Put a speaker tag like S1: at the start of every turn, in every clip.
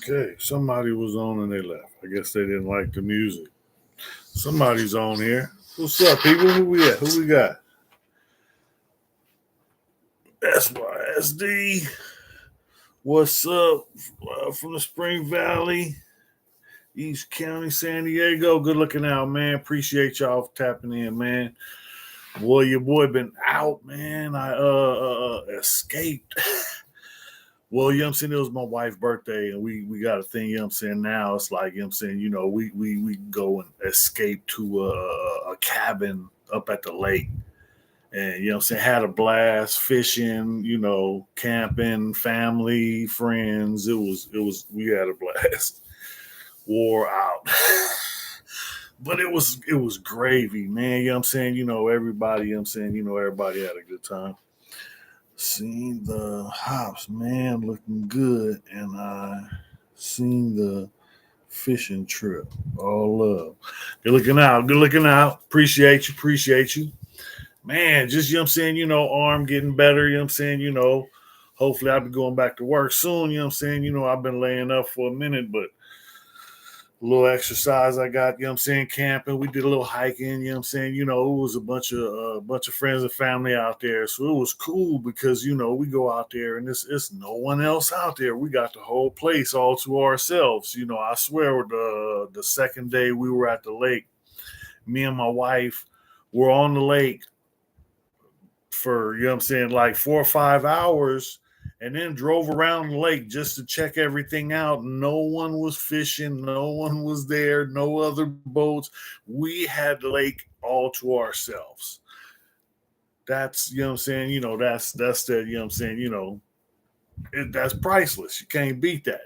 S1: Okay, somebody was on and they left. I guess they didn't like the music. Somebody's on here. What's up, people? Who we at? Who we got? SYSD. What's up from the Spring Valley, East County, San Diego? Good looking out, man. Appreciate y'all for tapping in, man. Boy, your boy been out, man. I escaped. Well, you know what I'm saying? It was my wife's birthday, and we got a thing, you know what I'm saying? Now it's like, you know what I'm saying, we go and escape to a cabin up at the lake. And, you know what I'm saying, had a blast fishing, camping, family, friends. We had a blast. Wore out. But it was gravy, man. You know what I'm saying? Everybody, everybody had a good time. Seen the hops, man, looking good, and I seen the fishing trip. All love. Good looking out. Good looking out. Appreciate you. Appreciate you. Man, just, you know what I'm saying, arm getting better, you know what I'm saying, hopefully I'll be going back to work soon, you know what I'm saying, I've been laying up for a minute, but a little exercise I got, you know what I'm saying, camping. We did a little hiking, you know what I'm saying, it was a bunch of friends and family out there. So it was cool because, we go out there and it's no one else out there. We got the whole place all to ourselves. I swear the second day we were at the lake, me and my wife were on the lake for, you know what I'm saying, like 4 or 5 hours, and then drove around the lake just to check everything out. No one was fishing. No one was there. No other boats. We had the lake all to ourselves. That's, you know what I'm saying, that's that, you know what I'm saying, that's priceless. You can't beat that.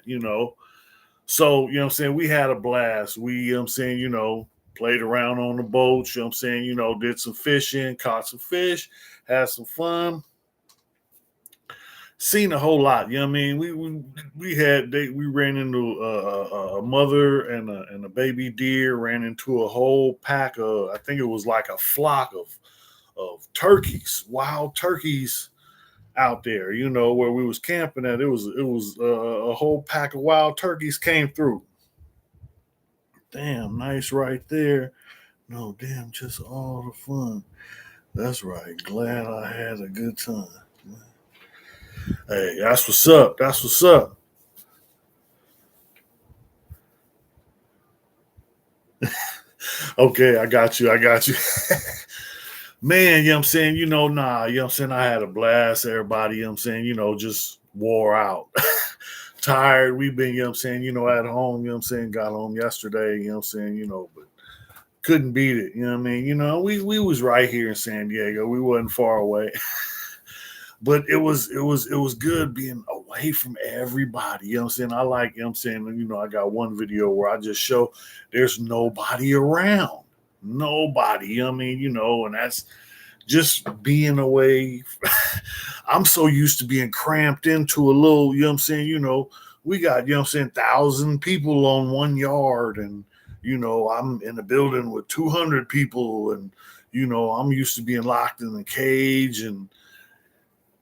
S1: So, you know what I'm saying, we had a blast. We, you know what I'm saying, played around on the boat, you know what I'm saying, did some fishing, caught some fish, had some fun. Seen a whole lot, you know what I mean? We ran into a mother and a baby deer, ran into a whole pack of, I think it was like a flock of turkeys, wild turkeys out there, where we was camping at. It was a whole pack of wild turkeys came through. Damn, nice right there. No, damn, just all the fun. That's right. Glad I had a good time. Hey, that's what's up. That's what's up. Okay, I got you. I got you. Man, you know what I'm saying? Nah, you know what I'm saying? I had a blast. Everybody, you know what I'm saying? Just wore out. Tired. We've been, you know what I'm saying, at home, you know what I'm saying? Got home yesterday, you know what I'm saying, but couldn't beat it. You know what I mean? We was right here in San Diego. We wasn't far away. But it was good being away from everybody. You know what I'm saying? I like, you know what I'm saying, I got one video where I just show there's nobody around. Nobody. You know what I mean? And that's just being away. I'm so used to being cramped into a little, you know what I'm saying, we got, you know what I'm saying, 1,000 people on one yard, and I'm in a building with 200 people, and I'm used to being locked in a cage. And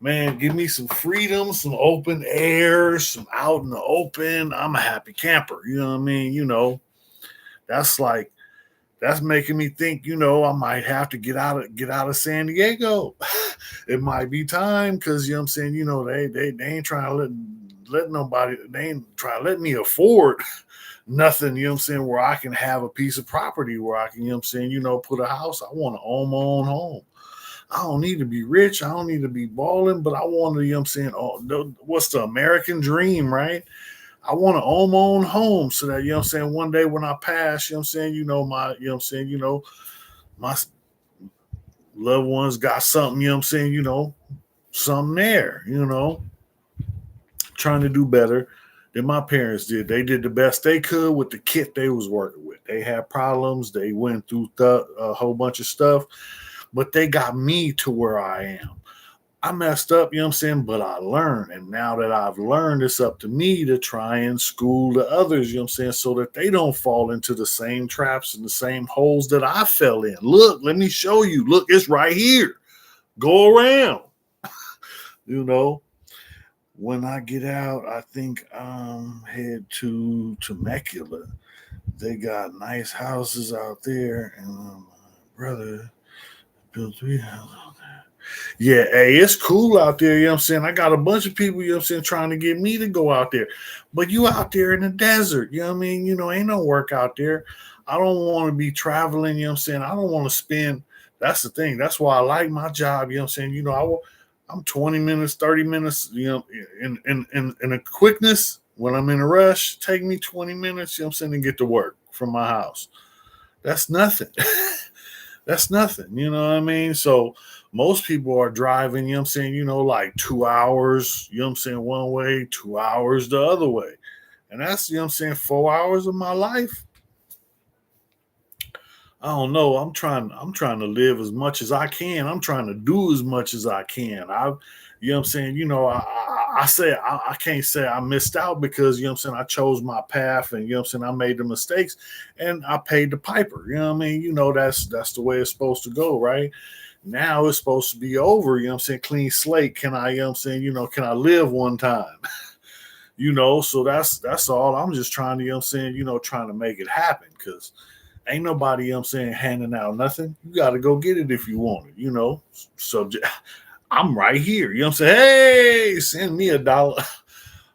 S1: man, give me some freedom, some open air, some out in the open. I'm a happy camper. You know what I mean? That's like, that's making me think, I might have to get out of San Diego. It might be time, because, you know what I'm saying, they ain't trying to let nobody, they ain't trying to let me afford nothing, you know what I'm saying, where I can have a piece of property where I can, you know what I'm saying, put a house. I want to own my own home. I don't need to be rich. I don't need to be balling, but I want to, you know what I'm saying, what's the American dream, right? I want to own my own home so that, you know what I'm saying, one day when I pass, you know what I'm saying, you know what I'm saying, my loved ones got something, you know what I'm saying, something there, trying to do better than my parents did. They did the best they could with the kit they was working with. They had problems. They went through a whole bunch of stuff, but they got me to where I am. I messed up, you know what I'm saying, but I learned. And now that I've learned, it's up to me to try and school the others, you know what I'm saying, so that they don't fall into the same traps and the same holes that I fell in. Look, let me show you. Look, it's right here. Go around. when I get out, I think head to Temecula. They got nice houses out there, and brother built 3 houses. Yeah, hey, it's cool out there, you know what I'm saying? I got a bunch of people, you know what I'm saying, trying to get me to go out there. But you out there in the desert, you know what I mean? Ain't no work out there. I don't want to be traveling, you know what I'm saying? I don't want to spend, that's the thing. That's why I like my job, you know what I'm saying? I'm 20 minutes, 30 minutes, in a quickness. When I'm in a rush, take me 20 minutes, you know what I'm saying, to get to work from my house. That's nothing. That's nothing, you know what I mean? So most people are driving, you know what I'm saying, like 2 hours, you know what I'm saying, one way, 2 hours the other way. And that's, you know what I'm saying, 4 hours of my life. I don't know. I'm trying to live as much as I can. I'm trying to do as much as I can. You know what I'm saying? I say I can't say I missed out because you know what I'm saying, I chose my path and you know what I'm saying, I made the mistakes and I paid the piper. You know what I mean? That's the way it's supposed to go, right? Now it's supposed to be over, you know what I'm saying? Clean slate. Can I, you know what I'm saying, can I live one time? So that's all. I'm just trying to, you know what I'm saying, trying to make it happen because ain't nobody, you know what I'm saying, handing out nothing. You got to go get it if you want it. Subject. I'm right here. You know what I'm saying? Hey, send me $1.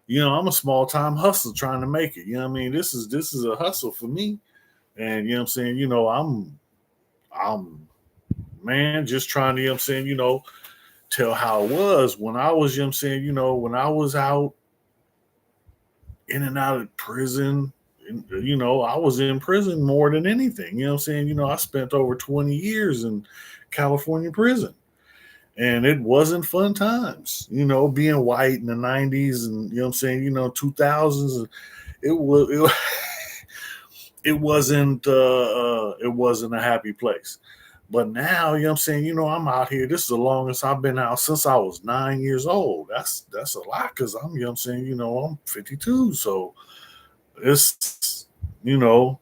S1: I'm a small time hustler trying to make it. You know what I mean? This is a hustle for me. And you know what I'm saying, I'm man, just trying to, you know what I'm saying, tell how it was when I was, you know what I'm saying, when I was out in and out of prison. I was in prison more than anything. You know what I'm saying? I spent over 20 years in California prison. And it wasn't fun times, being white in the 90s and, you know what I'm saying, 2000s. It was, it wasn't a happy place. But now, you know what I'm saying, I'm out here. This is the longest I've been out since I was 9 years old. That's a lot because I'm, you know what I'm saying, I'm 52. So it's, you know,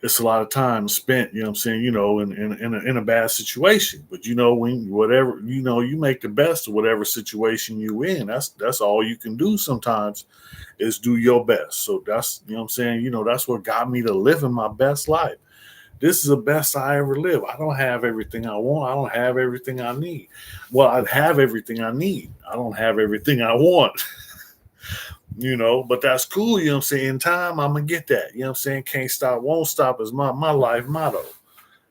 S1: it's a lot of time spent, you know what I'm saying, in a bad situation. But when whatever, you make the best of whatever situation you in. That's all you can do sometimes is do your best. So that's, you know what I'm saying, that's what got me to living my best life. This is the best I ever live. I don't have everything I want. I don't have everything I need. Well, I have everything I need. I don't have everything I want. But that's cool, you know what I'm saying? In time, I'm gonna get that. You know what I'm saying? Can't stop, won't stop is my life motto.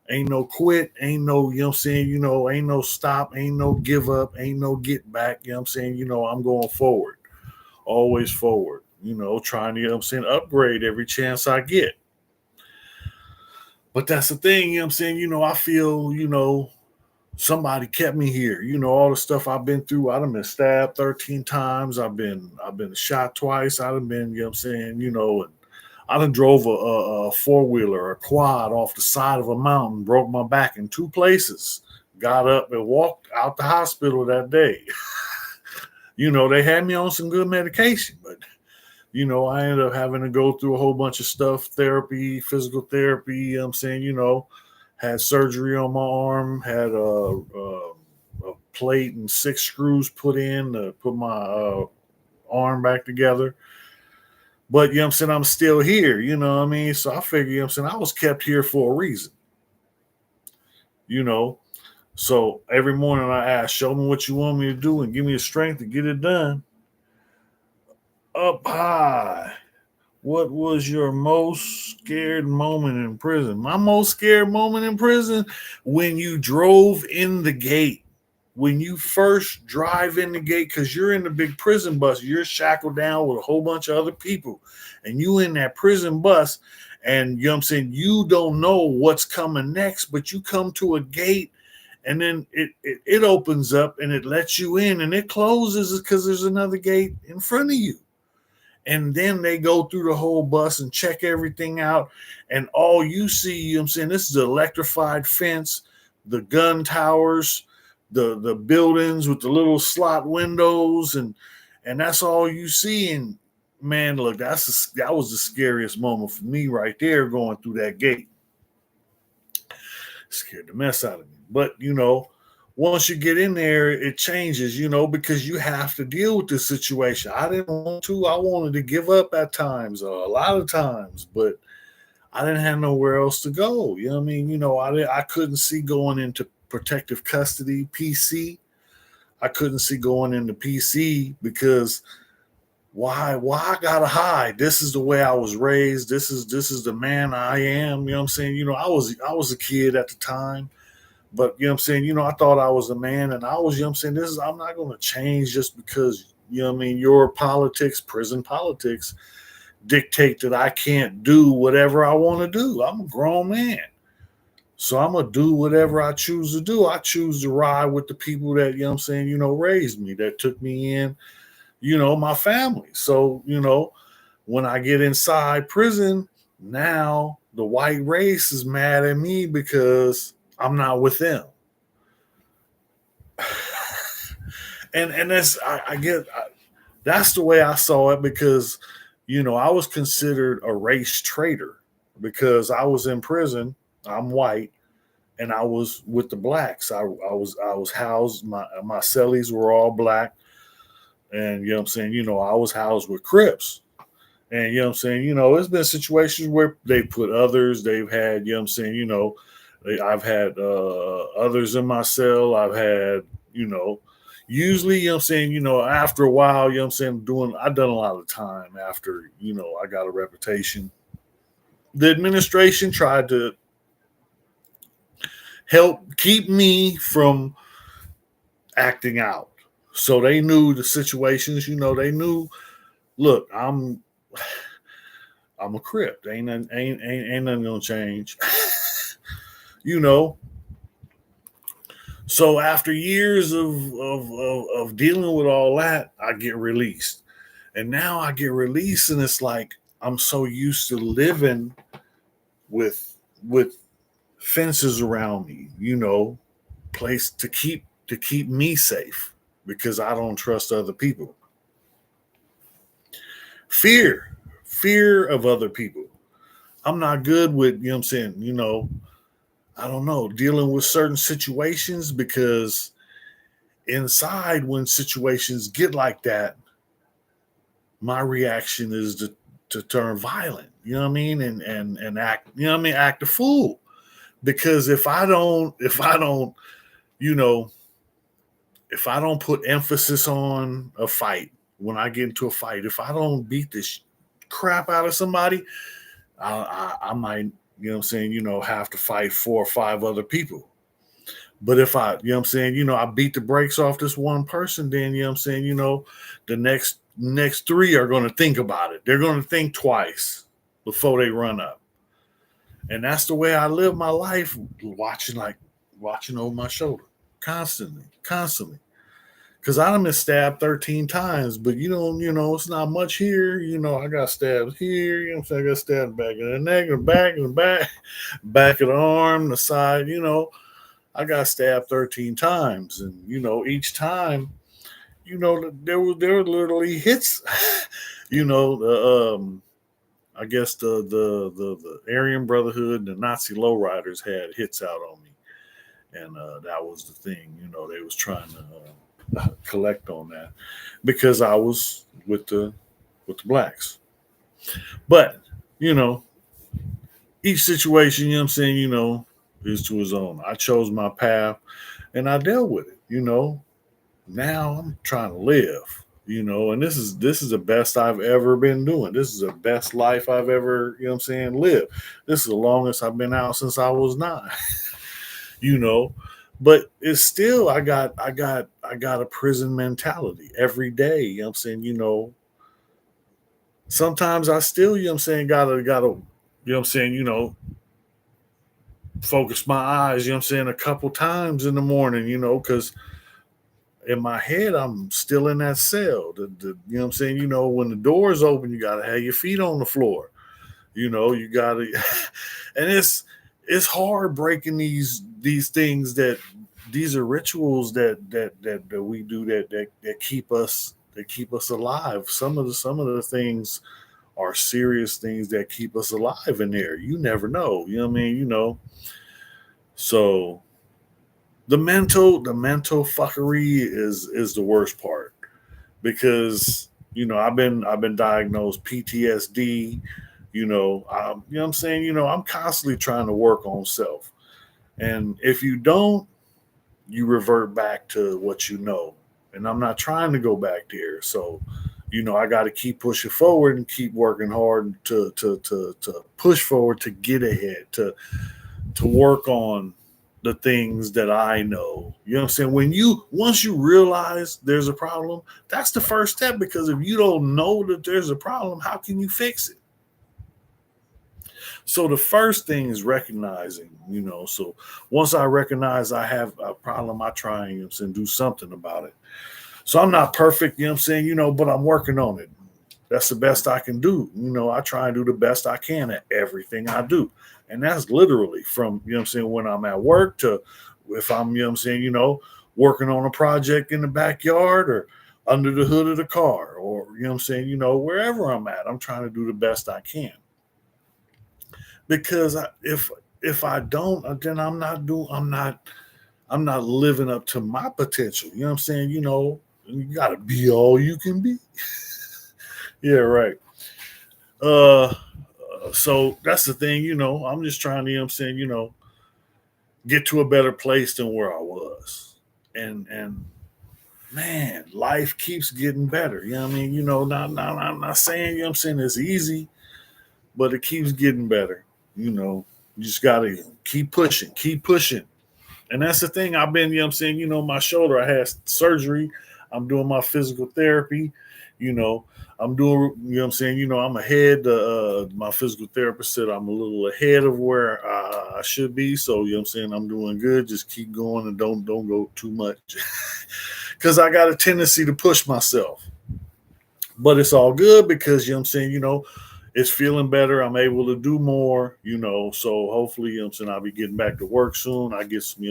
S1: Ain't no quit, ain't no, you know what I'm saying, ain't no stop, ain't no give up, ain't no get back. You know what I'm saying? I'm going forward. Always forward, trying to, you know what I'm saying, upgrade every chance I get. But that's the thing, you know what I'm saying? I feel, somebody kept me here. All the stuff I've been through. I've been stabbed 13 times. I've been shot twice. I've been, you know what I'm saying, and I done drove a four-wheeler, a quad off the side of a mountain, broke my back in two places, got up and walked out the hospital that day. They had me on some good medication, but I ended up having to go through a whole bunch of stuff, therapy, physical therapy, you know what I'm saying, had surgery on my arm, had a plate and 6 screws put in to put my arm back together. But, you know what I'm saying, I'm still here, you know what I mean? So I figure, you know what I'm saying, I was kept here for a reason, you know? So every morning I ask, show me what you want me to do and give me the strength to get it done. Up high. What was your most scared moment in prison? My most scared moment in prison, when you drove in the gate. When you first drive in the gate, because you're in the big prison bus, you're shackled down with a whole bunch of other people, and you in that prison bus, and you know what I'm saying, you don't know what's coming next, but you come to a gate, and then it opens up and it lets you in, and it closes because there's another gate in front of you. And then they go through the whole bus and check everything out. And all you see, you know what I'm saying, this is the electrified fence, the gun towers, the buildings with the little slot windows, and that's all you see. And man, look, that was the scariest moment for me right there, going through that gate. Scared the mess out of me. But once you get in there, it changes, because you have to deal with this situation. I didn't want to. I wanted to give up at times, a lot of times, but I didn't have nowhere else to go. You know what I mean? I couldn't see going into protective custody, PC. I couldn't see going into PC because why I gotta hide? This is the way I was raised. This is the man I am. You know what I'm saying? I was a kid at the time. But you know what I'm saying, I thought I was a man and I was, I'm saying, I'm not gonna change just because, your politics, prison politics dictate that I can't do whatever I want to do. I'm a grown man. So I'm gonna do whatever I choose to do. I choose to ride with the people that, raised me, that took me in, my family. So, when I get inside prison, now the white race is mad at me because I'm not with them. And I get that's the way I saw it because I was considered a race traitor because I was in prison. I'm white, and I was with the blacks. I was housed. My cellies were all black, and what I'm saying. I was housed with Crips, and what I'm saying. There's been situations where they put others. They've had what I'm saying. I've had others in my cell. I've had usually, what I'm saying, after a while, what I'm saying, I've done a lot of time after, I got a reputation. The administration tried to help keep me from acting out. So they knew the situations, they knew, look, I'm a Crip. Ain't nothing gonna change. you know, So after years of dealing with all that, I get released. And now I get released and it's like I'm so used to living with fences around me, place to keep me safe because I don't trust other people. Fear, fear of other people. I'm not good with, what I'm saying, I don't know, dealing with certain situations because inside when situations get like that, my reaction is to turn violent, you know what I mean? And act, act a fool. Because you know, if I don't put emphasis on a fight, when I get into a fight, if I don't beat this crap out of somebody, I might, have to fight 4 or 5 other people. But if I, I beat the brakes off this one person, then the next 3 are going to think about it. They're going to think twice before they run up. And that's the way I live my life, watching over my shoulder constantly. Because I done been stabbed 13 times, but it's not much here. I got stabbed here, I got stabbed back in the neck, the back, and the back of the arm, the side, I got stabbed 13 times. And, each time, there were literally hits, I guess the Aryan Brotherhood and the Nazi lowriders had hits out on me. And that was the thing, they was trying to collect on that because I was with the blacks. But each situation, is to his own. I chose my path and I dealt with it. Now I'm trying to live. And this is the best I've ever been doing. This is the best life I've ever, lived. This is the longest I've been out since I was 9. you know but it's still I got a prison mentality every day. Sometimes I still, gotta focus my eyes, a couple times in the morning, because in my head I'm still in that cell. When the doors open, you gotta have your feet on the floor. You gotta and it's hard breaking these things, that these are rituals that we do that keep us alive. Some of the things are serious things that keep us alive in there. You never know. So The mental fuckery is the worst part because I've been diagnosed PTSD. You know what I'm saying. I'm constantly trying to work on self, and if you don't, you revert back to what you know. And I'm not trying to go back there. So, I got to keep pushing forward and keep working hard to push forward, to get ahead, to work on the things that I know. You know what I'm saying? Once you realize there's a problem, that's the first step, because if you don't know that there's a problem, how can you fix it? So the first thing is recognizing. So once I recognize I have a problem, I try and do something about it. So I'm not perfect, but I'm working on it. That's the best I can do. I try and do the best I can at everything I do. And that's literally from, when I'm at work to if I'm, working on a project in the backyard or under the hood of the car, or, wherever I'm at, I'm trying to do the best I can. Because if I don't, then I'm not living up to my potential. You know what I'm saying? You gotta be all you can be. Yeah, right. Uh so that's the thing, I'm just trying to, get to a better place than where I was. And man, life keeps getting better. You know what I mean? I'm not saying, it's easy, but it keeps getting better. You just gotta keep pushing, keep pushing. And that's the thing. I've been, my shoulder, I had surgery. I'm doing my physical therapy. You know, I'm doing, I'm ahead. My physical therapist said I'm a little ahead of where I should be. So, I'm doing good. Just keep going and don't go too much. Because I got a tendency to push myself. But it's all good because, it's feeling better. I'm able to do more, so hopefully, I'll be getting back to work soon. I get some,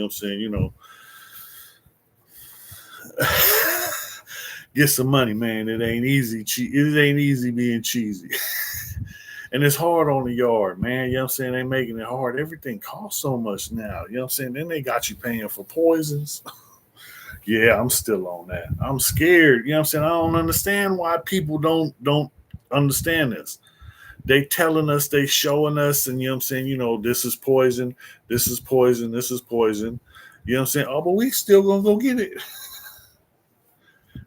S1: get some money, man. It ain't easy. It ain't easy being cheesy. And it's hard on the yard, man. They making it hard. Everything costs so much now. Then they got you paying for poisons. Yeah, I'm still on that. I'm scared. I don't understand why people don't understand this. They telling us, they showing us, and this is poison, this is poison, this is poison. Oh, but we still gonna go get it.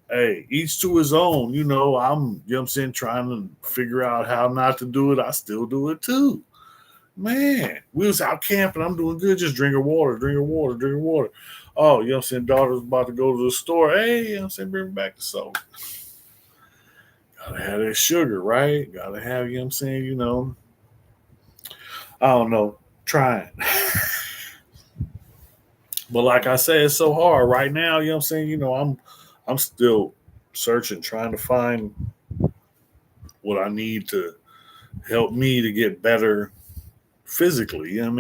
S1: Hey, each to his own. I'm trying to figure out how not to do it. I still do it too. Man, we was out camping. I'm doing good, just drinking water, drinking water, drinking water. Oh, daughter's about to go to the store. Hey, bring me back the soda. Gotta have that sugar, right? Gotta have, I don't know, trying. But like I said, it's so hard right now. I'm still searching, trying to find what I need to help me to get better physically. I don't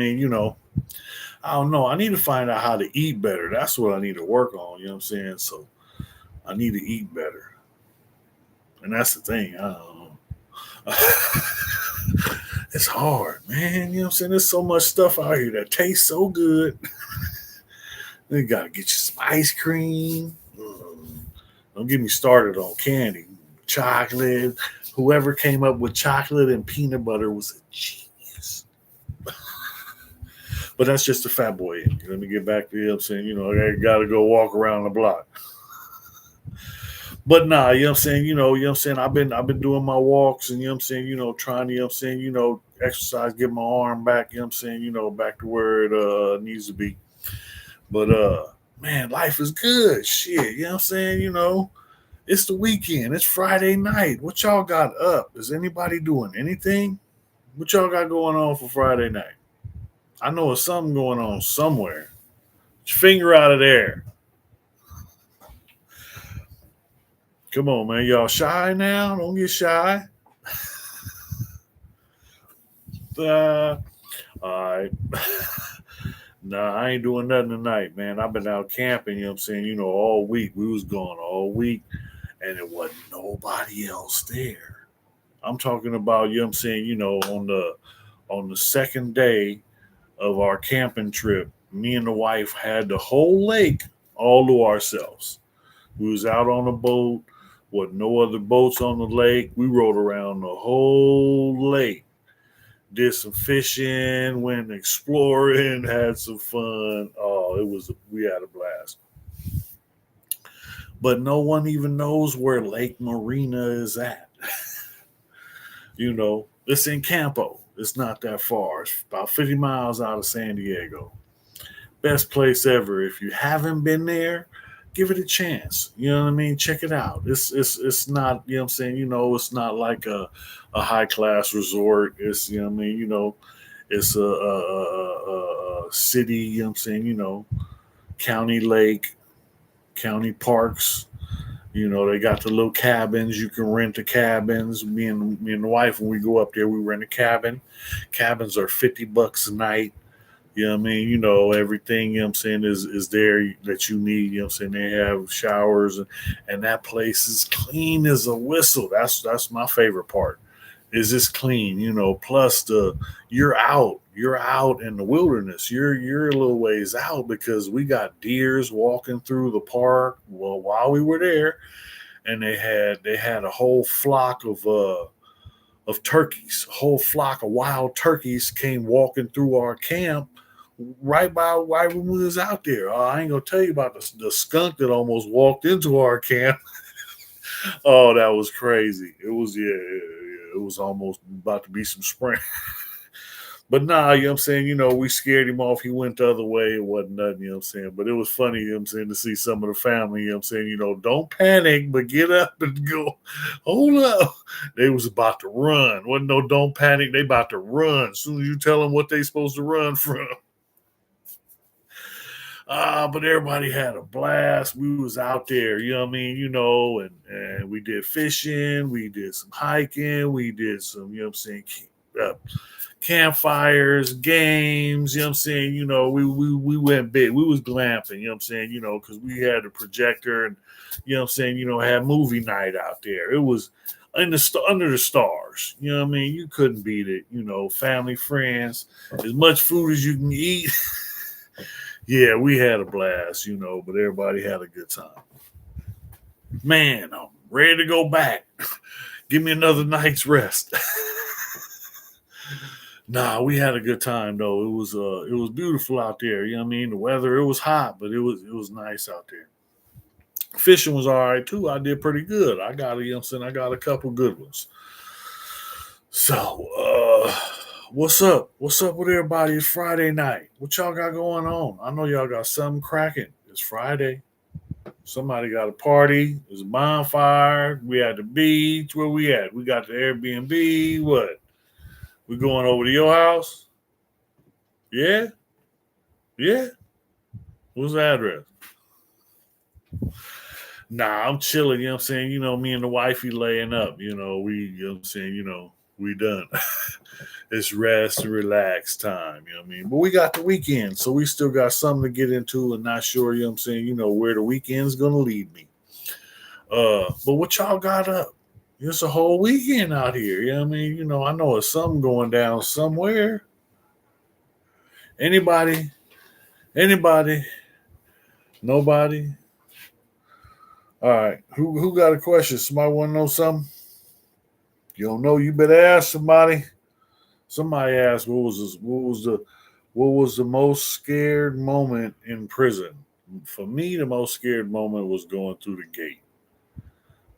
S1: know. I need to find out how to eat better. That's what I need to work on. So I need to eat better, and that's the thing. I don't know. It's hard, man. There's so much stuff out here that tastes so good. You gotta get you some ice cream. Don't get me started on candy, chocolate. Whoever came up with chocolate and peanut butter was a genius. But that's just a fat boy. Let me get back to I gotta go walk around the block. But nah, I've been doing my walks and trying to, exercise, get my arm back, back to where it needs to be. But man, life is good. Shit, it's the weekend. It's Friday night. What y'all got up? Is anybody doing anything? What y'all got going on for Friday night? I know there's something going on somewhere. Get your finger out of there. Come on, man. Y'all shy now? Don't get shy. All right. Nah, I ain't doing nothing tonight, man. I've been out camping, all week. We was gone all week, and it wasn't nobody else there. I'm talking about, on the second day of our camping trip. Me and the wife had the whole lake all to ourselves. We was out on a boat with no other boats on the lake. We rode around the whole lake, did some fishing, went exploring, had some fun. Oh, we had a blast. But no one even knows where Lake Marina is at. It's in Campo. It's not that far. It's about 50 miles out of San Diego. Best place ever. If you haven't been there, give it a chance. You know what I mean? Check it out. It's not, you know what I'm saying, it's not like a high class resort. It's, you know what I mean, it's a city, you know what I'm saying, county lake, county parks. They got the little cabins. You can rent the cabins. Me and the wife, when we go up there, we rent a cabin. Cabins are $50 a night. You know what I mean? Everything, you know what I'm saying, is there that you need. You know what I'm saying? They have showers and that place is clean as a whistle. That's my favorite part. Is it's clean, plus you're out in the wilderness. You're a little ways out because we got deers walking through the park while we were there, and they had a whole flock of turkeys. A whole flock of wild turkeys came walking through our camp right by why we was out there. I ain't gonna tell you about the skunk that almost walked into our camp. Oh, that was crazy. It was it was almost about to be some spring. But nah, you know what I'm saying? We scared him off. He went the other way. It wasn't nothing, you know what I'm saying? But it was funny, you know what I'm saying, to see some of the family, you know what I'm saying, don't panic, but get up and go, hold up. They was about to run. Wasn't no don't panic, they about to run. As soon as you tell them what they supposed to run from. But everybody had a blast. We was out there, you know what I mean, and we did fishing, we did some hiking, we did some, you know what I'm saying, uh, campfires, games, you know what I'm saying, we went big. We was glamping, you know what I'm saying, because we had a projector and, you know what I'm saying, had movie night out there. It was under the stars, you know what I mean? You couldn't beat it, family, friends, as much food as you can eat. Yeah, we had a blast, but everybody had a good time. Man, I'm ready to go back. Give me another night's rest. Nah, we had a good time though. It was beautiful out there. You know what I mean? The weather, it was hot, but it was nice out there. Fishing was all right too. I did pretty good. I got I got a couple good ones. So, what's up? What's up with everybody? It's Friday night. What y'all got going on? I know y'all got something cracking. It's Friday. Somebody got a party. There's a bonfire. We at the beach. Where we at? We got the Airbnb. What? We going over to your house? Yeah? Yeah? What's the address? Nah, I'm chilling, you know what I'm saying? Me and the wifey laying up, you know what I'm saying, we done. It's rest and relax time, you know what I mean? But we got the weekend, so we still got something to get into and not sure, you know what I'm saying, where the weekend's gonna lead me. But what y'all got up? It's a whole weekend out here, you know what I mean? I know it's something going down somewhere. Anybody? Anybody? Nobody? All right. Who got a question? Somebody want to know something? You don't know? You better ask somebody. Somebody asked, what was the most scared moment in prison? For me, the most scared moment was going through the gate.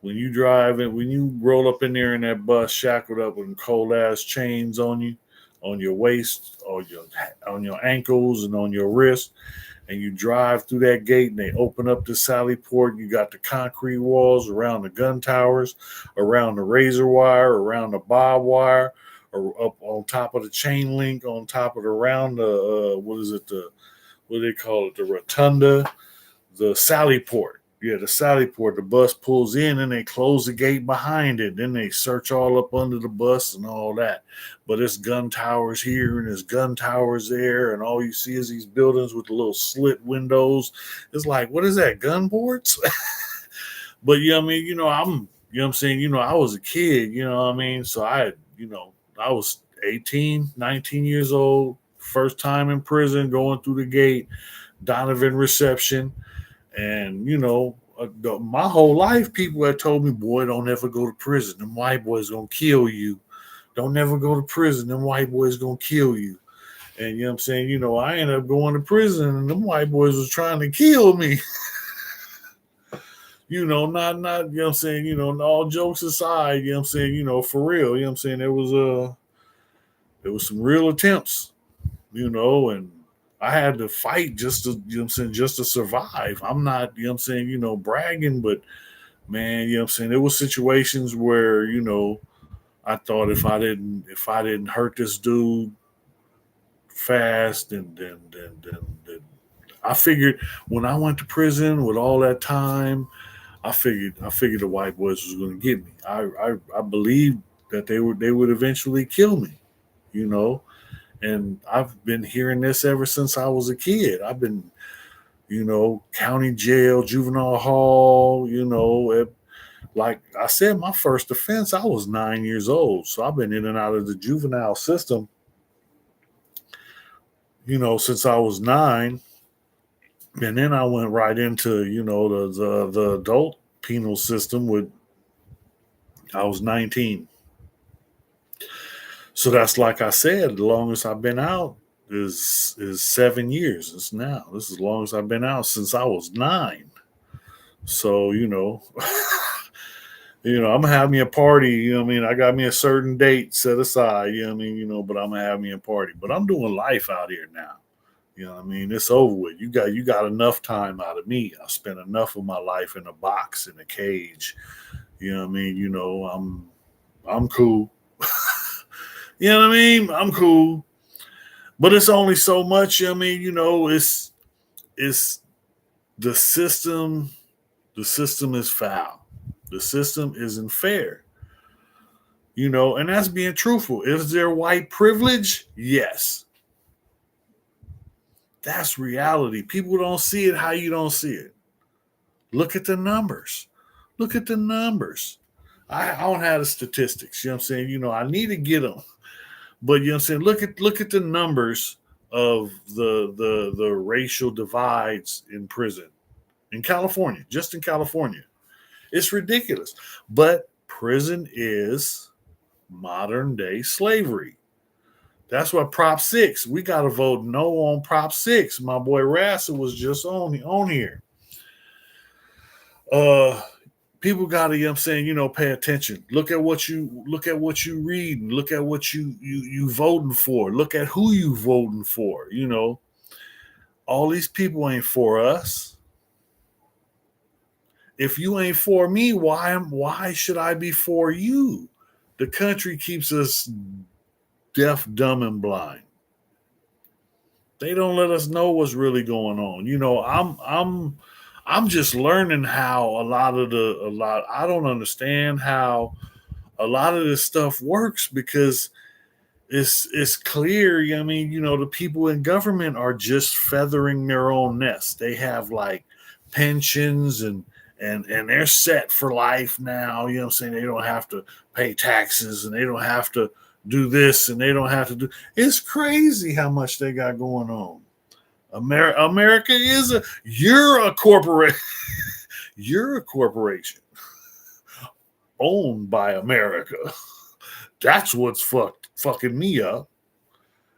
S1: When you drive in, when you roll up in there in that bus, shackled up with cold ass chains on you, on your waist, or on your ankles and on your wrist, and you drive through that gate and they open up the sally port. You got the concrete walls around the gun towers, around the razor wire, around the barbed wire, or up on top of the chain link, on top of around the what do they call it, the rotunda, the sally port. Yeah, the sally port. The bus pulls in and they close the gate behind it. Then they search all up under the bus and all that. But it's gun towers here and there's gun towers there, and all you see is these buildings with the little slit windows. It's like, what is that? Gun ports? But you know what I mean? What I'm saying, I was a kid, you know what I mean? So I was 18, 19 years old. first time in prison, going through the gate, Donovan reception. And, my whole life, people had told me, boy, don't ever go to prison. Them white boys going to kill you. Don't never go to prison. Them white boys going to kill you. And, you know what I'm saying? I ended up going to prison and them white boys was trying to kill me. Not, you know what I'm saying? All jokes aside, you know what I'm saying? For real, you know what I'm saying? There was some real attempts, and I had to fight just to, you know what I'm saying, just to survive. I'm not, you know what I'm saying, bragging, but man, you know what I'm saying, there was situations where, I thought if I didn't hurt this dude fast, then I figured when I went to prison with all that time, I figured the white boys was going to get me. I believed that they would eventually kill me, you know. And I've been hearing this ever since I was a kid. I've been, county jail, juvenile hall, like I said, my first offense, I was 9 years old. So I've been in and out of the juvenile system, since I was 9. And then I went right into, the adult penal system with I was 19. So that's, like I said, the longest I've been out is 7 years. This is the longest I've been out since I was 9. So, I'm gonna have me a party, I got me a certain date set aside, but I'm gonna have me a party. But I'm doing life out here now. It's over with. You got enough time out of me. I spent enough of my life in a box, in a cage. I'm cool. You know what I mean? I'm cool. But it's only so much. It's the system. The system is foul. The system isn't fair. And that's being truthful. Is there white privilege? Yes. That's reality. People don't see it how you don't see it. Look at the numbers. Look at the numbers. I don't have the statistics. You know what I'm saying? I need to get them. But you know what I'm saying? Look at the numbers of the racial divides in prison. In California, just in California. It's ridiculous. But prison is modern day slavery. That's what Prop 6. We got to vote no on Prop 6. My boy Rassa was just on here. People got to, pay attention. Look at what you read. Look at what you voting for. Look at who you voting for. All these people ain't for us. If you ain't for me, why should I be for you? The country keeps us deaf, dumb, and blind. They don't let us know what's really going on. I'm just learning how I don't understand how a lot of this stuff works, because it's clear. The people in government are just feathering their own nest. They have like pensions and they're set for life now. You know what I'm saying? They don't have to pay taxes and they don't have to do this and they don't have to do. It's crazy how much they got going on. America you're a corporation. You're a corporation owned by America. That's what's fucking me up.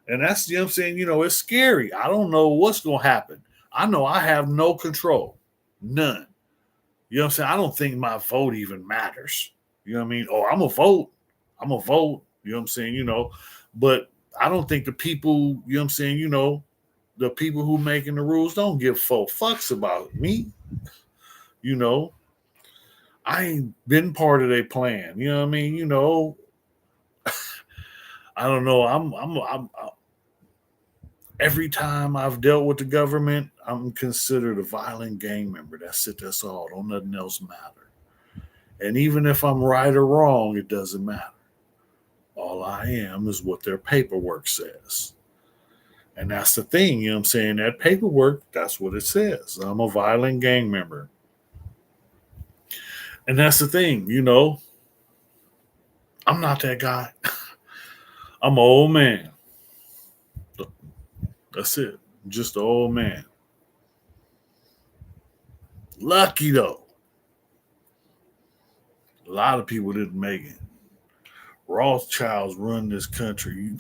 S1: And that's, what I'm saying, it's scary. I don't know what's going to happen. I know I have no control. None. You know what I'm saying? I don't think my vote even matters. You know what I mean? Oh, I'm a vote. You know what I'm saying? But I don't think the people, you know what I'm saying, the people who making the rules don't give fucks about me. I ain't been part of their plan. You know what I mean? I don't know. I'm every time I've dealt with the government, I'm considered a violent gang member. That's it. That's all. Don't nothing else matter. And even if I'm right or wrong, it doesn't matter. All I am is what their paperwork says. And that's the thing, you know what I'm saying? That paperwork, that's what it says. I'm a violent gang member. And that's the thing, I'm not that guy. I'm an old man. That's it. Just an old man. Lucky though. A lot of people didn't make it. Rothschilds run this country.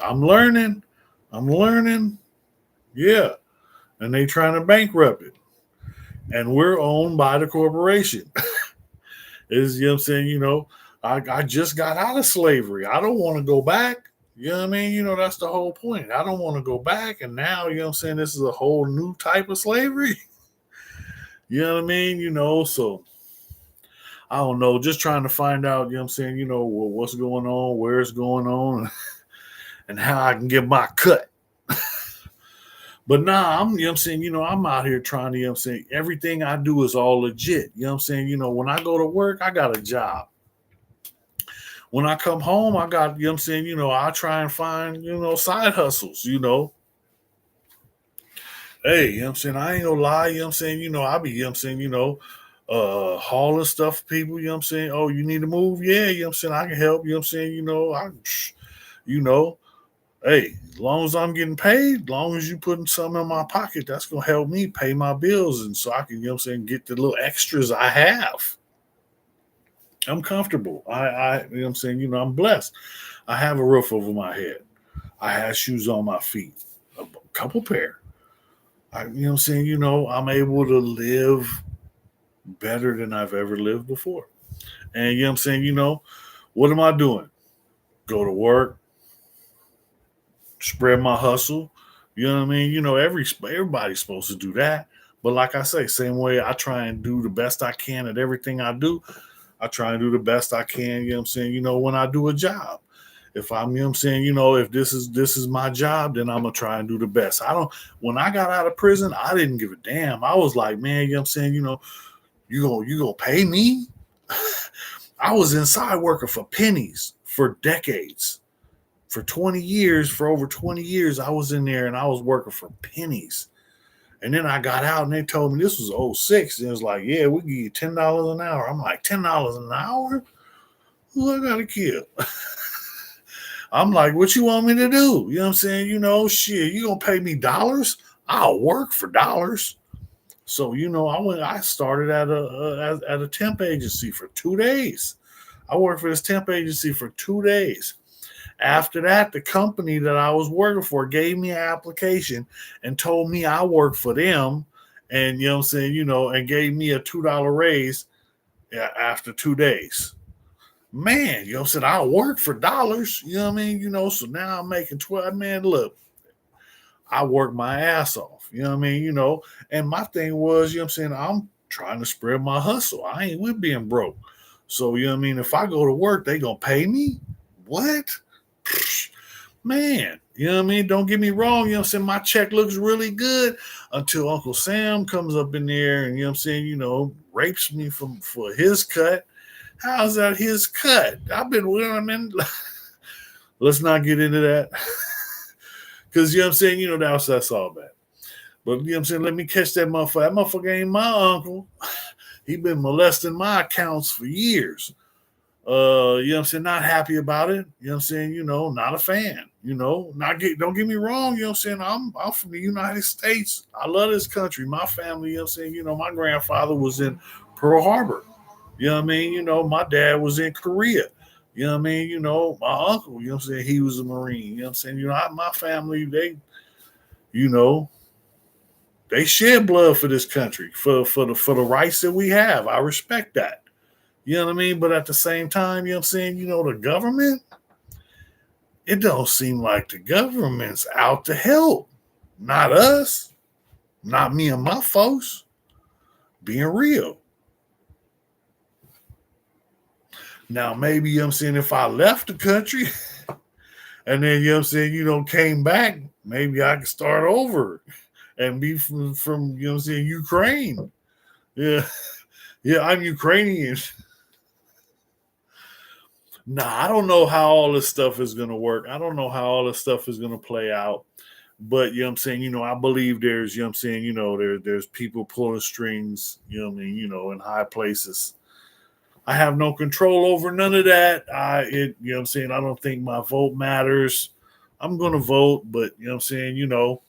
S1: I'm learning. I'm learning. Yeah. And they trying to bankrupt it. And we're owned by the corporation. Is you know what I'm saying? I just got out of slavery. I don't want to go back. You know what I mean? That's the whole point. I don't want to go back. And now, you know what I'm saying, this is a whole new type of slavery. You know what I mean? So I don't know, just trying to find out, you know what I'm saying, what's going on, where it's going on, and how I can get my cut. But nah, I'm, you know what I'm saying, I'm out here trying to, you know what I'm saying, everything I do is all legit. You know what I'm saying? When I go to work, I got a job. When I come home, I got, you know what I'm saying, I try and find, side hustles, Hey, you know what I'm saying? I ain't gonna lie, you know what I'm saying? I be, you know what I'm saying, hauling stuff for people, you know what I'm saying? Oh, you need to move? Yeah, you know what I'm saying? I can help, you know what I'm saying? You know, hey, as long as I'm getting paid, as long as you putting something in my pocket, that's gonna help me pay my bills and so I can, you know what I'm saying, get the little extras I have. I'm comfortable. You know what I'm saying? I'm blessed. I have a roof over my head. I have shoes on my feet, a couple pair. You know what I'm saying? I'm able to live better than I've ever lived before. And you know what I'm saying? What am I doing? Go to work, spread my hustle. You know what I mean? Everybody's supposed to do that. But like I say, same way I try and do the best I can at everything I do, I try and do the best I can, you know what I'm saying, when I do a job. If I'm, you know what I'm saying, if this is my job, then I'm gonna try and do the best. I don't When I got out of prison, I didn't give a damn. I was like, man, you know what I'm saying, you gonna pay me? I was inside working for pennies for decades. For 20 years, for over 20 years, I was in there and I was working for pennies. And then I got out and they told me this was '06. And it was like, yeah, we give you $10 an hour. I'm like, $10 an hour? Who I gotta kill? I'm like, what you want me to do? You know what I'm saying? Shit, you gonna pay me dollars? I'll work for dollars. So I started at a temp agency for 2 days. I worked for this temp agency for 2 days. After that, the company that I was working for gave me an application and told me I worked for them, and you know what I'm saying, and gave me a $2 raise after 2 days. Man, you know what I'm saying? I work for dollars, you know what I mean? So now I'm making 12. Man, look, I work my ass off, you know what I mean? And my thing was, you know what I'm saying, I'm trying to spread my hustle. I ain't with being broke. So, you know what I mean? If I go to work, they gonna pay me? What? Man, you know what I mean? Don't get me wrong, you know what I'm saying? My check looks really good until Uncle Sam comes up in there and, you know what I'm saying, rapes me for his cut. How's that his cut? I've been with him in. Let's not get into that. Because, you know what I'm saying, that's all bad. But, you know what I'm saying, let me catch that motherfucker. That motherfucker ain't my uncle. He been molesting my accounts for years. You know what I'm saying, not happy about it. You know what I'm saying, not a fan. Don't get me wrong, you know what I'm saying? I'm from the United States. I love this country. My family, you know what I'm saying, my grandfather was in Pearl Harbor. You know what I mean? My dad was in Korea. You know what I mean? My uncle, you know what I'm saying, he was a Marine. You know what I'm saying? My family, you know, they shed blood for this country, for the rights that we have. I respect that. You know what I mean? But at the same time, you know what I'm saying, the government, it don't seem like the government's out to help. Not us. Not me and my folks. Being real. Now, maybe, you know what I'm saying, if I left the country and then, you know what I'm saying, came back, maybe I could start over and be from you know what I'm saying, Ukraine. Yeah. Yeah, I'm Ukrainian. Nah, I don't know how all this stuff is going to work. I don't know how all this stuff is going to play out. But, you know what I'm saying, I believe there's, you know what I'm saying, there's people pulling strings, you know what I mean, in high places. I have no control over none of that. You know what I'm saying, I don't think my vote matters. I'm gonna vote, but you know what I'm saying,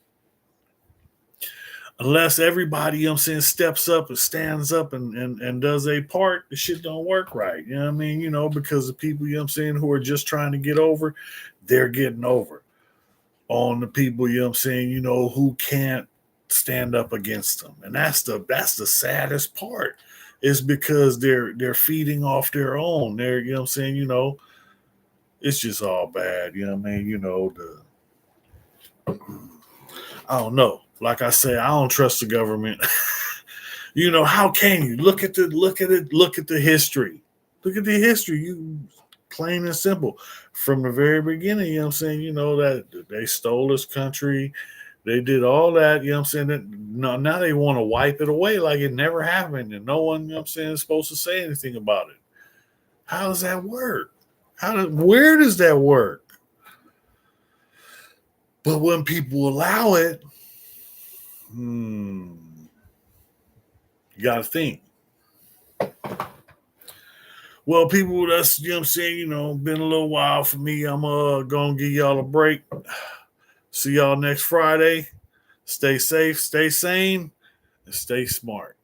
S1: unless everybody, steps up and stands up and does a part, the shit don't work right. You know what I mean? Because the people, who are just trying to get over, they're getting over on the people, who can't stand up against them. And that's the saddest part, is because they're feeding off their own. They're, it's just all bad. You know what I mean? I don't know. Like I say, I don't trust the government. How can you look at the history? Look at the history. You plain and simple. From the very beginning, that they stole this country. They did all that, that now they want to wipe it away like it never happened, and no one, is supposed to say anything about it. How does that work? Where does that work? But when people allow it, you got to think. Well, people, that's, been a little while for me. I'm going to give y'all a break. See y'all next Friday. Stay safe, stay sane, and stay smart.